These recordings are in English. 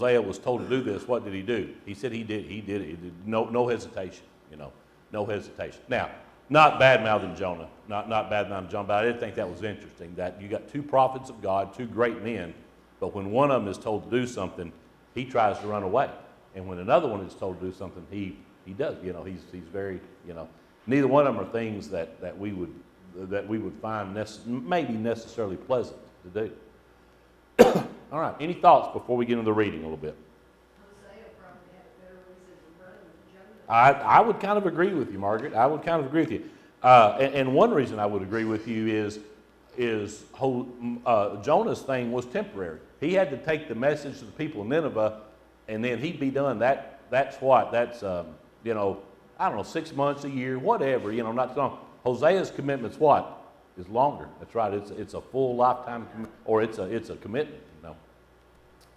Hosea was told to do this, what did he do? He said he did it. No hesitation, no hesitation. Now, not bad-mouthing Jonah, not bad-mouthing Jonah, but I did think that was interesting, that you got two prophets of God, two great men, but when one of them is told to do something, he tries to run away. And when another one is told to do something, he does. He's very, neither one of them are things that we would find maybe necessarily pleasant to do. All right, any thoughts before we get into the reading a little bit? Hosea probably had a better reason to run than Jonah. I would kind of agree with you, Margaret. I would kind of agree with you. And one reason I would agree with you is Jonah's thing was temporary. He had to take the message to the people of Nineveh, and then he'd be done. That's what? That's, I don't know, 6 months, a year, whatever, not so long. Hosea's commitment's what? Is longer. That's right. It's a full lifetime, or it's a commitment,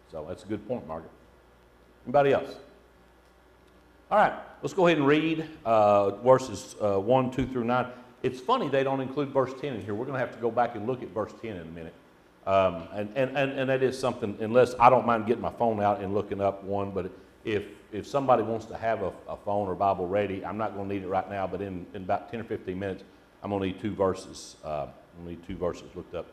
So that's a good point, Margaret. Anybody else? All right, let's go ahead and read verses 1, 2 through 9. It's funny they don't include verse 10 in here. We're going to have to go back and look at verse 10 in a minute. And that is something, unless I don't mind getting my phone out and looking up one, but if somebody wants to have a phone or Bible ready, I'm not going to need it right now, but in about 10 or 15 minutes, I'm going to need two verses. Looked up.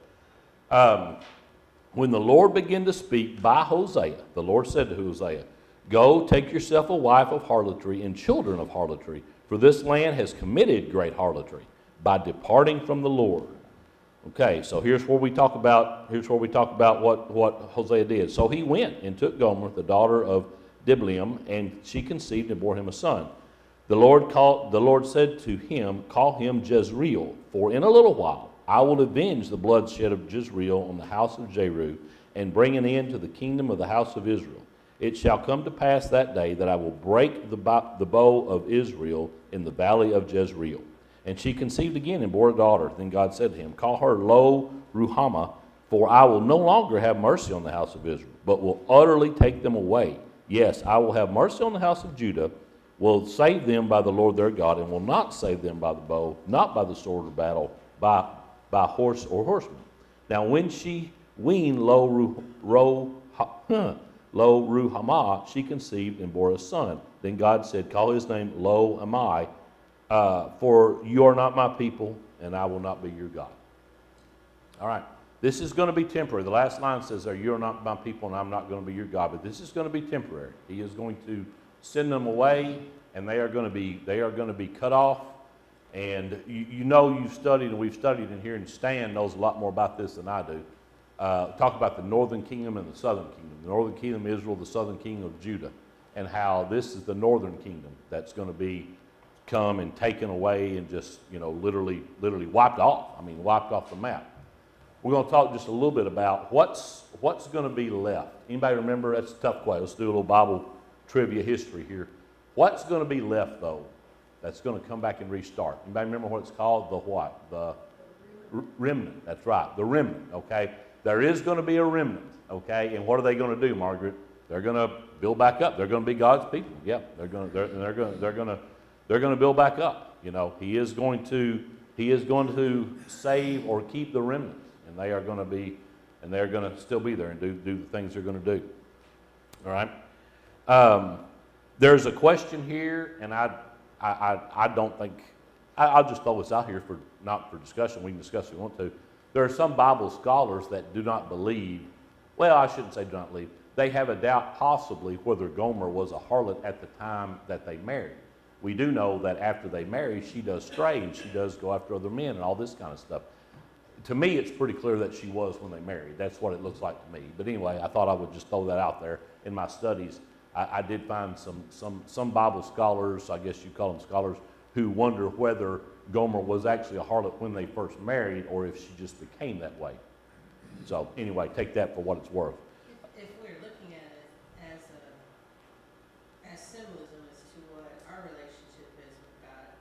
When the Lord began to speak by Hosea, the Lord said to Hosea, "Go, take yourself a wife of harlotry and children of harlotry, for this land has committed great harlotry by departing from the Lord." Okay, so here's where we talk about what Hosea did. So he went and took Gomer, the daughter of Diblaim, and she conceived and bore him a son. The Lord said to him, "Call him Jezreel, for in a little while I will avenge the bloodshed of Jezreel on the house of Jeru, and bring an end to the kingdom of the house of Israel. It shall come to pass that day that I will break the bow of Israel in the valley of Jezreel." And she conceived again and bore a daughter. Then God said to him, "Call her Lo-Ruhamah, for I will no longer have mercy on the house of Israel, but will utterly take them away. Yes, I will have mercy on the house of Judah, will save them by the Lord their God, and will not save them by the bow, not by the sword or battle, by horse or horseman." Now when she weaned Lo-Ruhamah, she conceived and bore a son. Then God said, "Call his name Lo-Ammi, for you are not my people, and I will not be your God." All right. This is going to be temporary. The last line says there, "You are not my people, and I'm not going to be your God." But this is going to be temporary. He is going to send them away, and they are going to be cut off. And you've studied, and we've studied in here, and Stan knows a lot more about this than I do. Talk about the northern kingdom and the southern kingdom. The northern kingdom of Israel, the southern kingdom of Judah, and how this is the northern kingdom that's going to be come and taken away and just literally wiped off. I mean, wiped off the map. We're going to talk just a little bit about what's going to be left. Anybody remember? That's a tough question. Let's do a little Bible trivia history here. What's going to be left, though, that's going to come back and restart? Anybody remember what it's called? The what? The remnant. That's right. The remnant, okay? There is going to be a remnant, okay? And what are they going to do, Margaret? They're going to build back up. They're going to be God's people. Yeah, they're going to build back up. He is going to save or keep the remnant. And they're going to still be there and do the things they're going to do. All right. There's a question here, and I don't think I'll just throw this out here not for discussion. We can discuss if we want to. There are some Bible scholars that do not believe. Well, I shouldn't say do not believe. They have a doubt possibly whether Gomer was a harlot at the time that they married. We do know that after they marry, she does stray and she does go after other men and all this kind of stuff. To me, it's pretty clear that she was when they married. That's what it looks like to me. But anyway, I thought I would just throw that out there. In my studies, I did find some Bible scholars, I guess you call them scholars, who wonder whether Gomer was actually a harlot when they first married or if she just became that way. So anyway, take that for what it's worth. If we're looking at it as symbolism as to what our relationship is with God,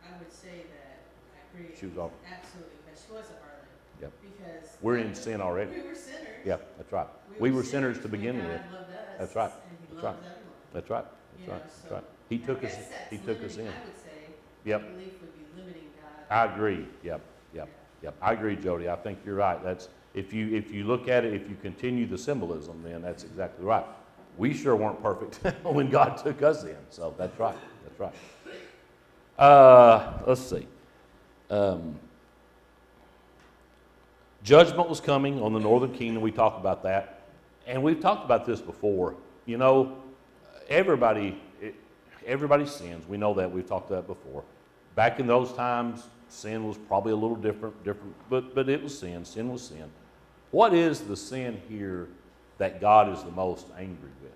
I would say that I agree. She was off. Absolutely, but she was a harlot. Yep. Because we're in sin already. We were sinners. Yep, that's right. We were sinners to begin with. God loved us. That's right. And he That's loves right. everyone. That's right. That's right. That's right. He took us. He took us in. I would say. Yep. Belief would be limiting God. I agree. Yep. I agree, Jody. I think you're right. That's if you look at it, if you continue the symbolism, then that's exactly right. we sure weren't perfect when God took us in. So that's right. That's right. Let's see. Judgment was coming on the northern kingdom. We talked about that. And we've talked about this before. You know, everybody sins. We know that. We've talked about that before. Back in those times, sin was probably a little different, but it was sin. Sin was sin. What is the sin here that God is the most angry with?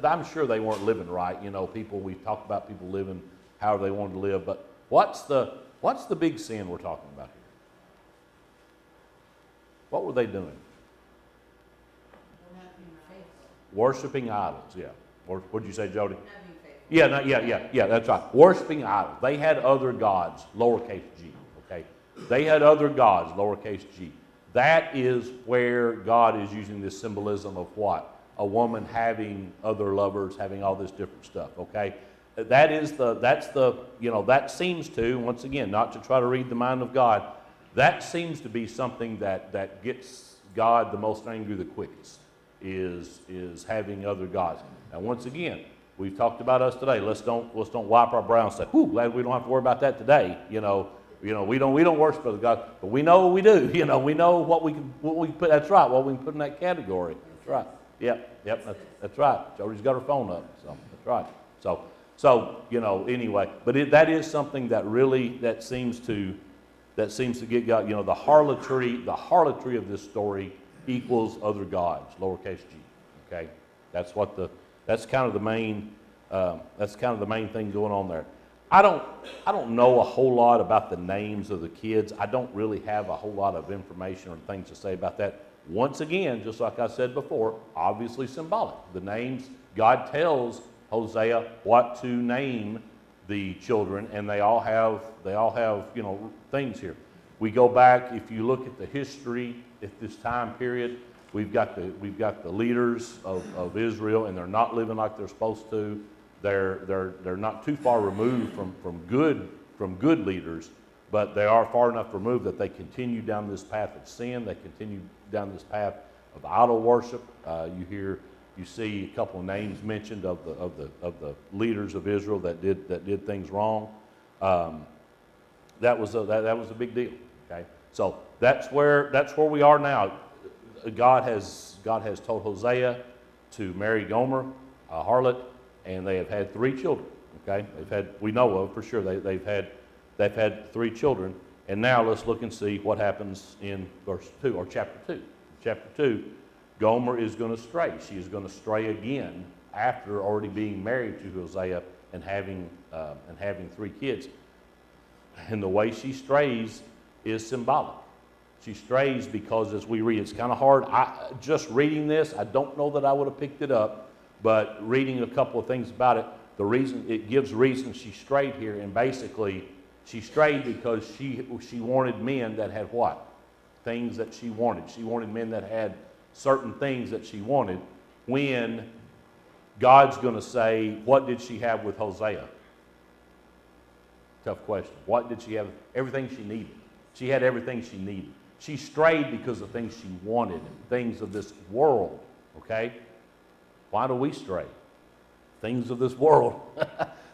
I'm sure they weren't living right. You know, we talked about people living however they wanted to live, but what's the big sin we're talking about here? What were they doing? We're not being faithful. Worshiping idols, yeah. Or what'd you say, Jody? Not being faithful. Yeah, that's right. Worshiping idols. They had other gods, lowercase g, okay? They had other gods, lowercase g. That is where God is using this symbolism of what? A woman having other lovers, having all this different stuff, okay? That seems to, once again, not to try to read the mind of God, that seems to be something that gets God the most angry the quickest, is having other gods. Now, once again, we've talked about us today. Let's don't wipe our brow and say, "Whew, glad we don't have to worry about that today." We don't worship other gods, but we know what we do. We know what we can put. That's right. What we can put in that category. That's right. Yep. That's right. Jody's got her phone up, so that's right. So anyway, but that is something that seems to get God. The harlotry of this story equals other gods, lowercase g. Okay, that's kind of the main thing going on there. I don't know a whole lot about the names of the kids. I don't really have a whole lot of information or things to say about that. Once again, just like I said before, obviously symbolic. The names, God tells Hosea what to name the children, and they all have things here. We go back, if you look at the history at this time period, we've got the leaders of Israel, and they're not living like they're supposed to. They're not too far removed from good leaders, but they are far enough removed that they continue down this path of sin. They continue down this path of idol worship. You see a couple of names mentioned of the leaders of Israel that did things wrong. That was a big deal. Okay, so that's where we are now. God has told Hosea to marry Gomer, a harlot, and they have had 3 children. Okay, we know of for sure they've had 3 children. And now let's look and see what happens in verse 2 or chapter 2. Chapter 2, Gomer is going to stray. She is going to stray again after already being married to Hosea and having 3 kids. And the way she strays is symbolic. She strays because, as we read, it's kind of hard. Just reading this, I don't know that I would have picked it up, but reading a couple of things about it, it gives reason she strayed here, and basically she strayed because she wanted men that had what? Things that she wanted. She wanted men that had certain things that she wanted, when God's going to say, what did she have with Hosea? Tough question. What did she have? Everything she needed. She had everything she needed. She strayed because of things she wanted, things of this world, okay? Why do we stray? Things of this world.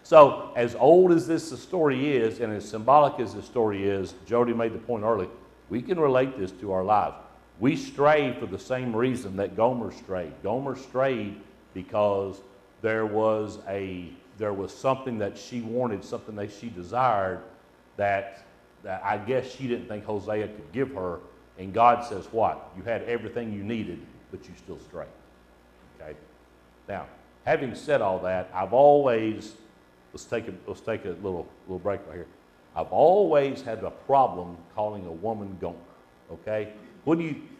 So, as old as this story is, and as symbolic as this story is, Jody made the point earlier, we can relate this to our lives. We stray for the same reason that Gomer strayed. Gomer strayed because there was something that she wanted, something that she desired, that I guess she didn't think Hosea could give her. And God says, what? You had everything you needed, but you still strayed. Okay? Now, having said all that, let's take a little break right here. I've always had a problem calling a woman Gomer. Okay?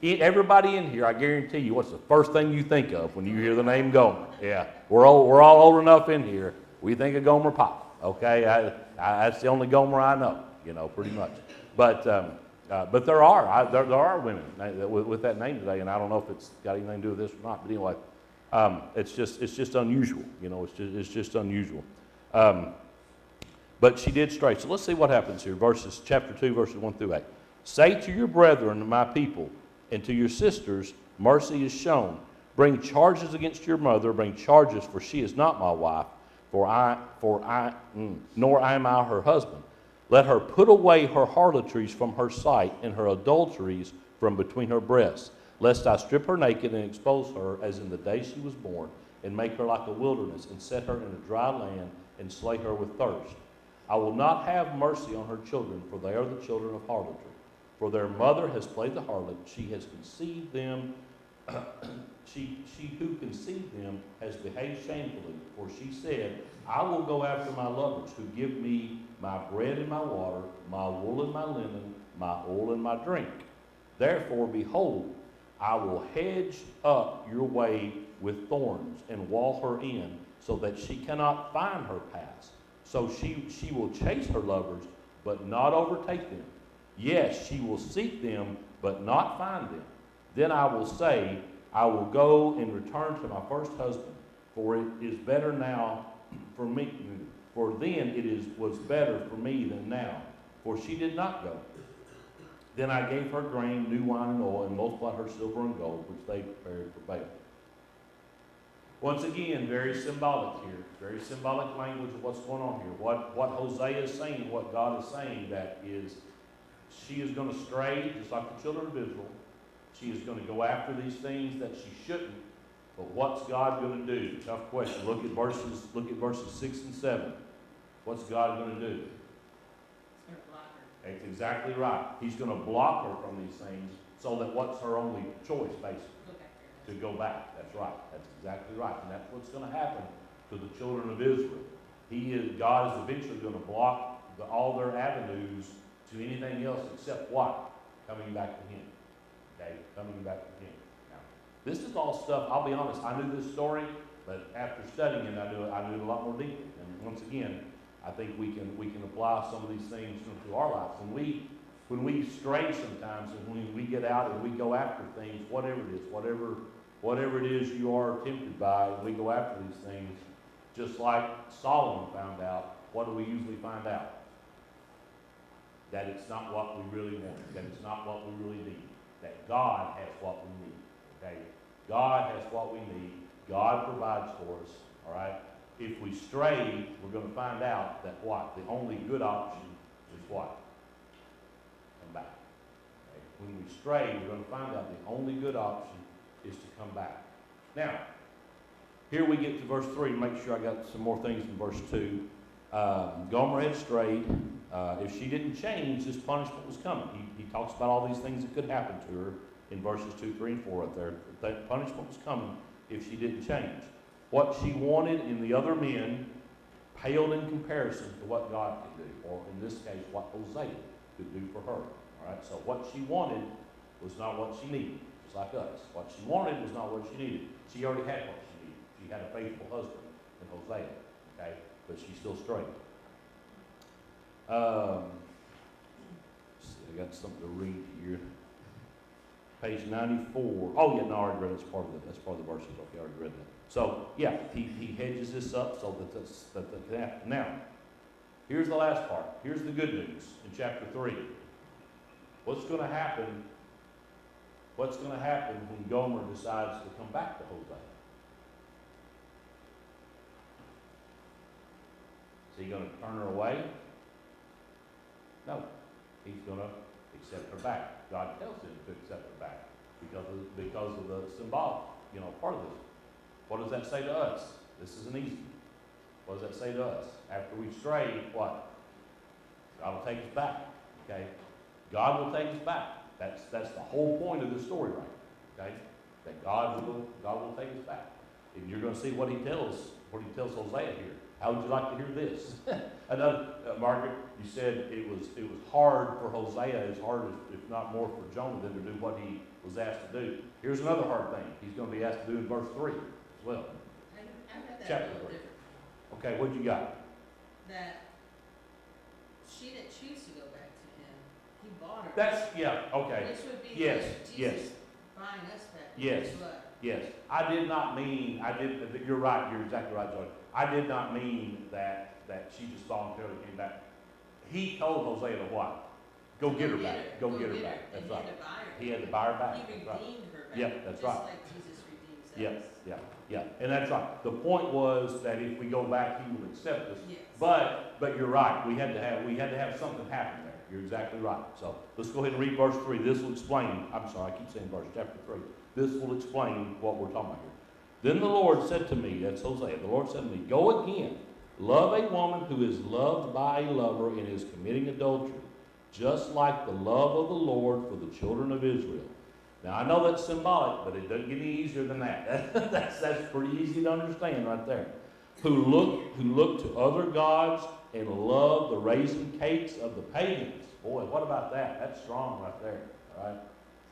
Everybody in here, I guarantee you, what's the first thing you think of when you hear the name Gomer? Yeah, we're all old enough in here. We think of Gomer Pyle. Okay, that's the only Gomer I know. Pretty much. But there are women with that name today, and I don't know if it's got anything to do with this or not. But anyway, it's just unusual. It's just unusual. But she did stray. So let's see what happens here. Chapter 2, verses 1 through 8. Say to your brethren, my people, and to your sisters, mercy is shown. Bring charges against your mother, bring charges, for she is not my wife, nor am I her husband. Let her put away her harlotries from her sight, and her adulteries from between her breasts, lest I strip her naked and expose her as in the day she was born, and make her like a wilderness, and set her in a dry land, and slay her with thirst. I will not have mercy on her children, for they are the children of harlotry. For their mother has played the harlot, she has conceived them, she who conceived them has behaved shamefully, for she said, I will go after my lovers, who give me my bread and my water, my wool and my linen, my oil and my drink. Therefore, behold, I will hedge up your way with thorns, and wall her in, so that she cannot find her paths. So she will chase her lovers, but not overtake them. Yes, she will seek them, but not find them. Then I will say, I will go and return to my first husband, for it is better now for me. For then was better for me than now, for she did not go. Then I gave her grain, new wine, and oil, and multiplied her silver and gold, which they prepared for Baal. Once again, very symbolic here, very symbolic language of what's going on here. What Hosea is saying, what God is saying, that is, she is going to stray, just like the children of Israel. She is going to go after these things that she shouldn't. But what's God going to do? Tough question. Look at verses 6 and 7. What's God going to do? He's going to block her. That's exactly right. He's going to block her from these things, so that what's her only choice, basically? Go back there. To go back. That's right. That's exactly right. And that's what's going to happen to the children of Israel. God is eventually going to block all their avenues to anything else except what? Coming back to Him. Okay? Coming back to Him. Now, this is all stuff, I'll be honest, I knew this story, but after studying it, I knew it a lot more deeply. And once again, I think we can apply some of these things to our lives. When we stray sometimes, and when we get out and we go after things, whatever it is you are tempted by, and we go after these things, just like Solomon found out, what do we usually find out? That it's not what we really want, that it's not what we really need, that God has what we need, okay? God has what we need. God provides for us, all right? If we stray, we're going to find out that what? The only good option is what? Come back. Okay? When we stray, we're going to find out the only good option is to come back. Now, here we get to verse 3. Make sure I got some more things in verse 2. Gomer had strayed. If she didn't change, this punishment was coming. He talks about all these things that could happen to her in verses 2, 3, and 4 up there. That punishment was coming if she didn't change. What she wanted in the other men paled in comparison to what God could do, or in this case, what Hosea could do for her. All right. So what she wanted was not what she needed. Just like us. What she wanted was not what she needed. She already had what she needed. She had a faithful husband in Hosea. Okay. But she still strayed. See, I got something to read here. Page 94. Oh, yeah, no, I already read it. That's part of the verses. Okay, I already read that. So, yeah, he hedges this up so that can happen. Now, here's the last part. Here's the good news in chapter 3. What's going to happen? What's going to happen when Gomer decides to come back to Hosea? Is he going to turn her away? No. He's going to accept her back. God tells him to accept her back because of the symbolic, part of this. What does that say to us? This isn't easy. What does that say to us? After we stray, what? God will take us back. Okay? God will take us back. That's the whole point of this story, right? Okay? That God will take us back. And you're going to see what he tells Hosea here. How would you like to hear this? Another, Margaret, you said it was hard for Hosea, as hard as, if not more, for Jonah than to do what he was asked to do. Here's another hard thing he's going to be asked to do in verse 3 as well. I got that Chapter a little 3. different. Okay, what you got? That she didn't choose to go back to him. He bought her. That's, yeah, okay. Which would be Yes, like yes. Jesus buying us back. Yes. Guess what? Yes, you're right, you're exactly right, Joy. I did not mean that she just voluntarily came back. He told Hosea to what? Go get her back. Go get her back. That's right. He had to buy her back. He That's right. redeemed her back. Yep, that's just right. like Jesus redeems us. Yeah, yeah, and that's right. The point was that if we go back, he will accept us. Yes. But you're right. We had to have something happen there. You're exactly right. So let's go ahead and read verse 3. This will explain. I'm sorry, I keep saying verse chapter 3. This will explain what we're talking about here. Then the Lord said to me, that's Hosea. The Lord said to me, go again, love a woman who is loved by a lover and is committing adultery, just like the love of the Lord for the children of Israel. Now, I know that's symbolic, but it doesn't get any easier than that. That's pretty easy to understand right there. Who look to other gods and love the raisin cakes of the pagans. Boy, what about that? That's strong right there, all right?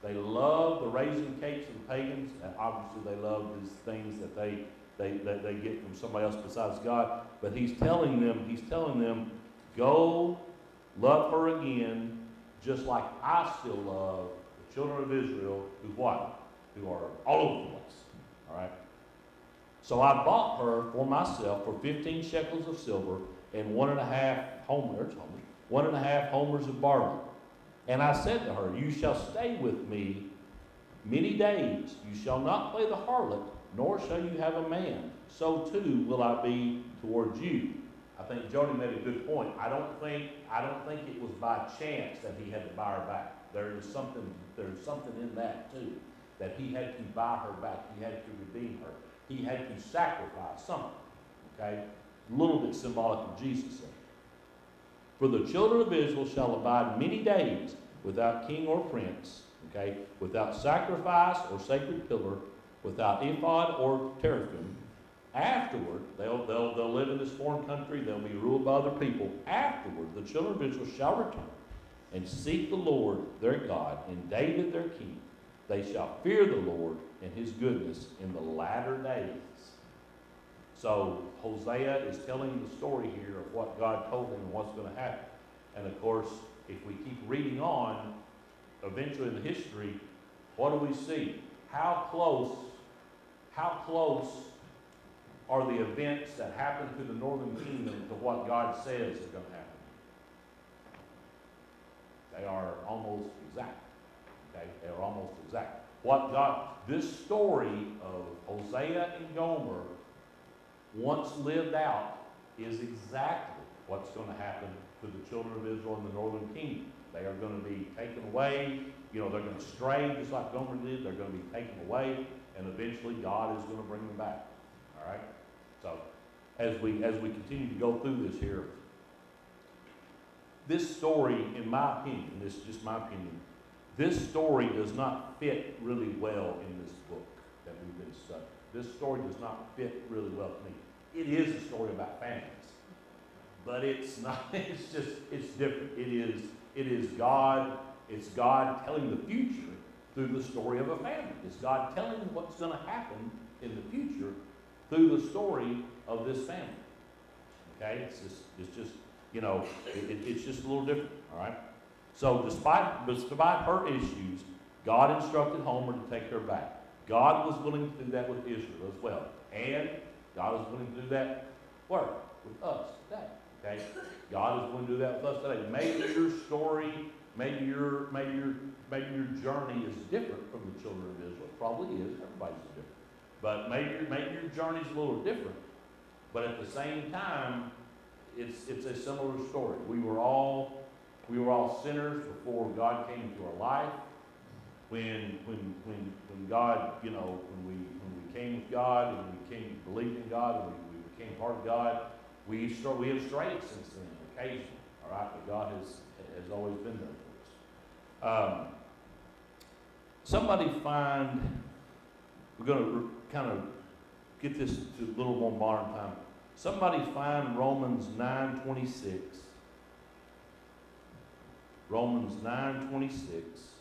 They love the raisin cakes of the pagans, and obviously they love these things that they get from somebody else besides God. But he's telling them, go love her again, just like I still love the children of Israel, who are all over the place. All right. So I bought her for myself for 15 shekels of silver and 1.5 homers of barley. And I said to her, you shall stay with me many days. You shall not play the harlot, nor shall you have a man. So too will I be towards you. I think Jody made a good point. I don't think it was by chance that he had to buy her back. There's something in that too, that he had to buy her back. He had to redeem her. He had to sacrifice something. Okay? A little bit symbolic of Jesus there. For the children of Israel shall abide many days without king or prince, okay, without sacrifice or sacred pillar, without ephod or teraphim. Afterward, they'll live in this foreign country. They'll be ruled by other people. Afterward, the children of Israel shall return and seek the Lord their God and David their king. They shall fear the Lord and his goodness in the latter days. So Hosea is telling the story here of what God told him and what's going to happen. And of course, if we keep reading on, eventually in the history, what do we see? How close are the events that happen to the northern kingdom to what God says is going to happen? They are almost exact. Okay? They are almost exact. This story of Hosea and Gomer, once lived out, is exactly what's going to happen to the children of Israel in the northern kingdom. They are going to be taken away. They're going to stray just like Gomer did. They're going to be taken away, and eventually God is going to bring them back. All right? So as we continue to go through this here, this story, in my opinion, this is just my opinion, this story does not fit really well in this book that we've been studying. This story does not fit really well to me. It is a story about families, but it's not. It's different. It is God. It's God telling the future through the story of a family. It's God telling what's going to happen in the future through the story of this family. Okay, it's just it's just a little different. All right. So despite her issues, God instructed Homer to take her back. God was willing to do that with Israel as well, and God is willing to do that with us today. Okay, God is willing to do that with us today. Maybe your story, maybe your journey is different from the children of Israel. It probably is. Everybody's different. But maybe your journey is a little different. But at the same time, it's a similar story. We were all sinners before God came into our life. When God, when we came with God and we believed in God and we became part of God, we have strayed since then, occasionally. All right, but God has always been there for us. Somebody find. We're going to kind of get this to a little more modern time. Somebody find Romans 9:26. Romans 9:26.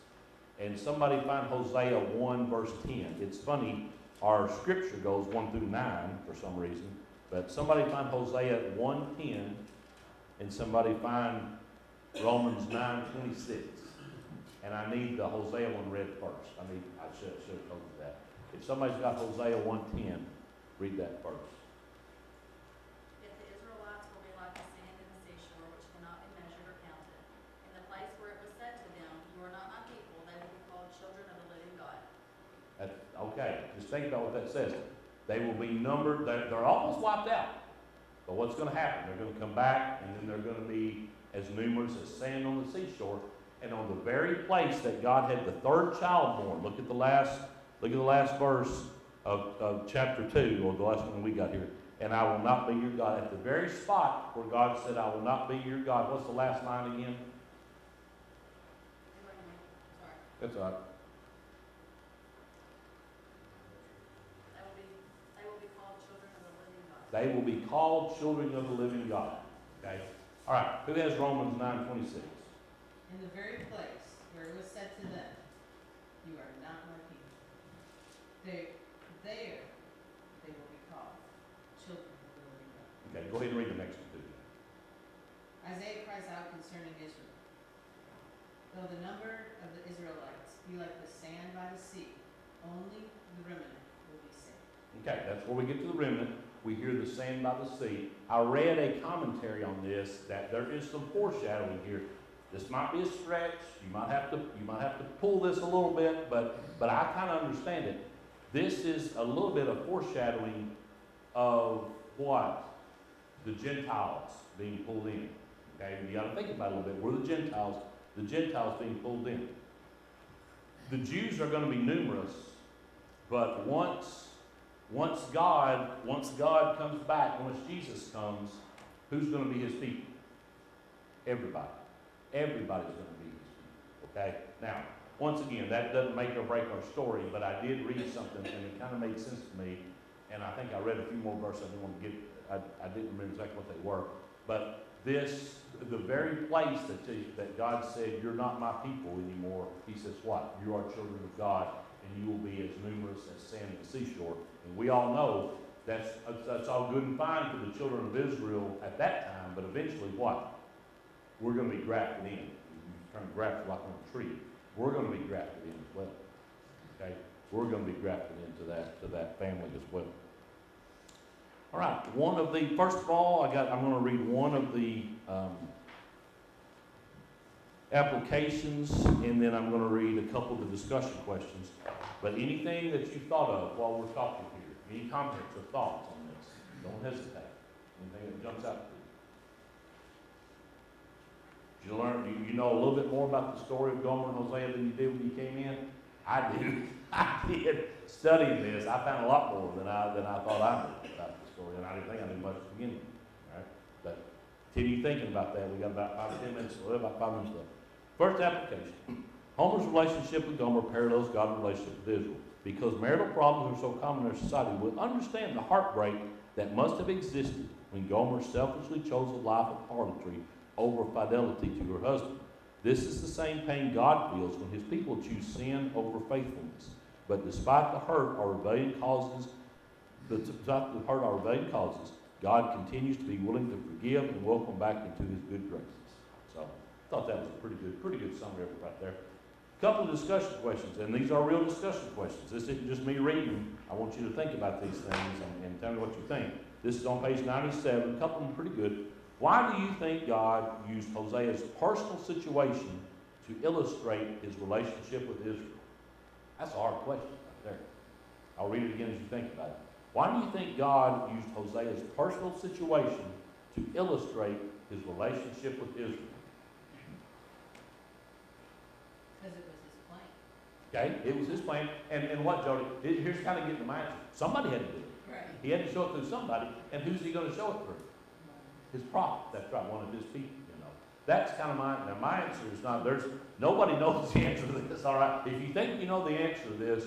And somebody find Hosea 1 verse 10. It's funny, our scripture goes 1 through 9 for some reason. But somebody find Hosea 1:10 and somebody find Romans 9:26. And I need the Hosea one read first. I should have told you that. If somebody's got Hosea 1:10, read that first. Yet the Israelites will be like the sand in the seashore, which cannot be measured or counted. In the place where it was said to them, you are not my people, they will be called children of the living God. Okay, just Just think about what that says. They will be numbered, they're almost wiped out. But what's going to happen? They're going to come back, and then they're going to be as numerous as sand on the seashore. And on the very place that God had the third child born, look at the last verse of chapter 2, or the last one we got here. And I will not be your God. At the very spot where God said, I will not be your God. What's the last line again? Sorry. That's all right. They will be called children of the living God. They will be called children of the living God. Okay? All right. Who has Romans 9:26? In the very place where it was said to them, you are not my people. There they will be called children of the living God. Okay, go ahead and read the next one too. Isaiah cries out concerning Israel. Though the number of the Israelites be like the sand by the sea, only the remnant will be saved. Okay, that's where we get to the remnant. We hear the sand by the sea. I read a commentary on this that there is some foreshadowing here. This might be a stretch. You might have to pull this a little bit, but I kind of understand it. This is a little bit of foreshadowing of what? The Gentiles being pulled in. Okay, you got to think about it a little bit. We're the Gentiles being pulled in. The Jews are going to be numerous, but once God comes back, once Jesus comes, who's going to be his people? Everybody. Everybody's going to be his people. Okay? Now, once again, that doesn't make or break our story, but I did read something and it kind of made sense to me. And I think I read a few more verses. I didn't remember exactly what they were. But the very place that God said, you're not my people anymore, he says what? You are children of God, and you will be as numerous as sand on the seashore. And we all know that's all good and fine for the children of Israel at that time, but eventually what? We're going to be grafted in. You turn grafted like on a tree. We're going to be grafted in as well. Okay? We're going to be grafted into that family as well. All right. First of all, I'm going to read one of the applications, and then I'm going to read a couple of the discussion questions. But anything that you thought of while we're talking here, any comments or thoughts on this, don't hesitate. Anything that jumps out to you. Did you learn? Do you know a little bit more about the story of Gomer and Hosea than you did when you came in? I do. I did. Studying this, I found a lot more than I thought I knew about the story, and I didn't think I knew much at the beginning. All right? But continue thinking about that. We got about 5 or 10 minutes. About 5 minutes left. First application. Homer's relationship with Gomer parallels God's relationship with Israel. Because marital problems are so common in our society, we'll understand the heartbreak that must have existed when Gomer selfishly chose a life of harlotry over fidelity to her husband. This is the same pain God feels when his people choose sin over faithfulness. But despite the hurt our rebellion causes, God continues to be willing to forgive and welcome back into his good graces. So I thought that was a pretty good summary of it right there. A couple of discussion questions, and these are real discussion questions. This isn't just me reading. I want you to think about these things and tell me what you think. This is on page 97. A couple of them pretty good. Why do you think God used Hosea's personal situation to illustrate his relationship with Israel? That's a hard question right there. I'll read it again as you think about it. Why do you think God used Hosea's personal situation to illustrate his relationship with Israel? Because it was his plan. Okay, it was his plan. And what, Jody? Here's kind of getting to my answer. Somebody had to do it. Right. He had to show it through somebody. And who's he going to show it through? His prophet. That's right, one of his people, you know. That's kind of my answer is not, nobody knows the answer to this, all right? If you think you know the answer to this,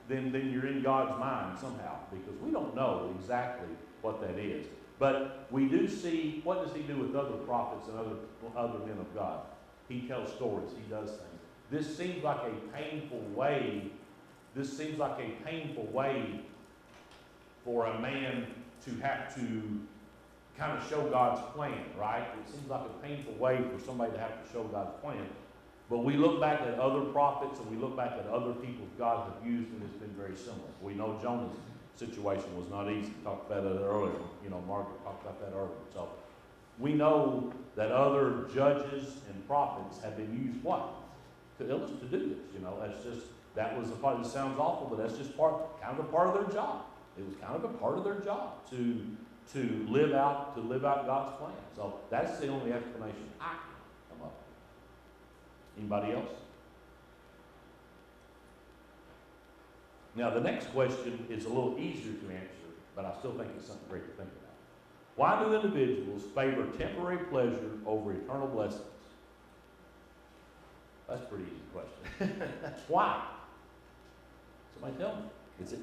then you're in God's mind somehow, because we don't know exactly what that is. But we do see, what does he do with other prophets and other men of God? He tells stories, he does things. This seems like a painful way for a man to have to kind of show God's plan, right? It seems like a painful way for somebody to have to show God's plan. But we look back at other prophets and we look back at other people God has used, and it's been very similar. We know Jonah's situation was not easy. We talked about it earlier. You know, Margaret talked about that earlier. So we know that other judges and prophets have been used what? To do this. You know, That was a part, it sounds awful, but that's just kind of a part of their job. It was kind of a part of their job to live out God's plan. So that's the only explanation I can come up with. Anybody else? Now the next question is a little easier to answer, but I still think it's something great to think about. Why do individuals favor temporary pleasure over eternal blessings? That's a pretty easy question. Why? Somebody tell me. Is it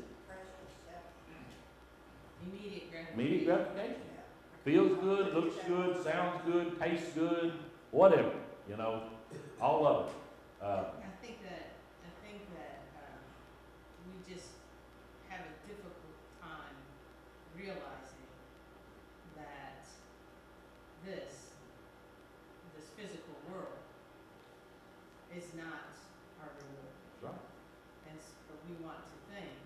Immediate gratification. immediate gratification? Feels good, looks good, sounds good, tastes good, whatever, you know, all of it. I think that we just have a difficult time realizing that this physical world is not our reward. That's right. But we want to think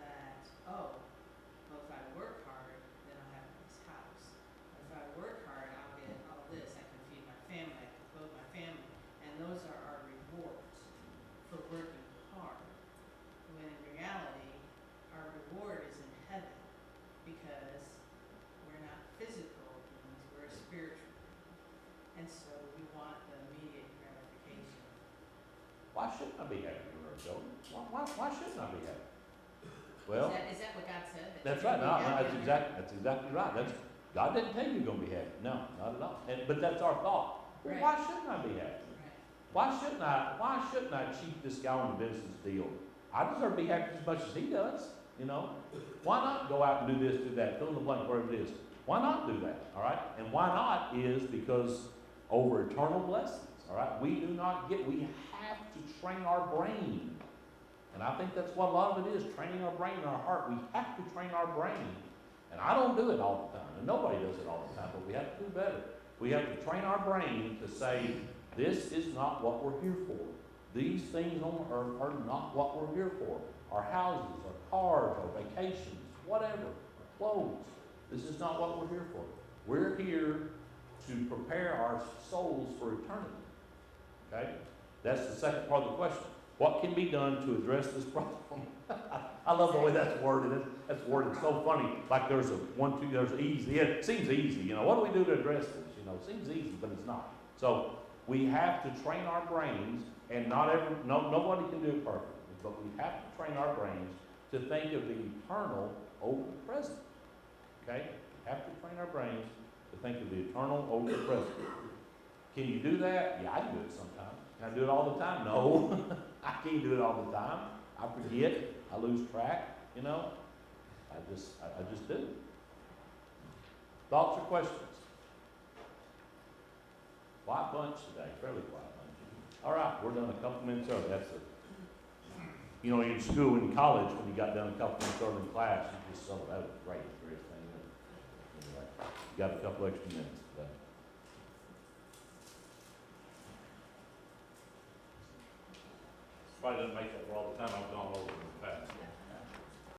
that, oh, well, if I work hard, then I'll have a nice house. If I work hard, I'll get all this. I can feed my family. I can clothe my family. And those are our rewards for working hard. When in reality, our reward is in heaven because we're not physical beings, we're spiritual. And so we want the immediate gratification. Why shouldn't I be happy, Joe? Why shouldn't I be happy? Well, Is that what God said? That that's you're right. gonna be No, happy? that's exactly right. God didn't tell you you're going to be happy. No, not at all. But that's our thought. Well, Right. why shouldn't I be happy? Right. Why shouldn't I cheat this guy on the business deal? I deserve to be happy as much as he does, you know. Why not go out and do this, do that, fill in the blank, whatever it is? Why not do that? All right? And why not is because over eternal blessings. All right? We have to train our brain. And I think that's what a lot of it is, training our brain and our heart. We have to train our brain. And I don't do it all the time, and nobody does it all the time, but we have to do better. We have to train our brain to say, this is not what we're here for. These things on earth are not what we're here for. Our houses, our cars, our vacations, whatever, our clothes. This is not what we're here for. We're here to prepare our souls for eternity. Okay? That's the second part of the question. What can be done to address this problem? I love the way that's worded. That's worded so funny. Like there's there's easy. Yeah, it seems easy. You know, what do we do to address this? You know, it seems easy, but it's not. So we have to train our brains, and nobody can do it perfectly, but we have to train our brains to think of the eternal over the present. Okay? We have to train our brains to think of the eternal over the present. Can you do that? Yeah, I can do it sometimes. Can I do it all the time? No. I can't do it all the time. I forget. I lose track. You know. I just do. Thoughts or questions? Quiet bunch today. Fairly quiet bunch. All right, we're done a couple minutes early. That's it. You know, in school, in college, when you got done a couple minutes early in class, you just saw that was great. Greatest thing ever. Anyway, you got a couple extra minutes today. Probably doesn't make that for all the time I've gone over in the past.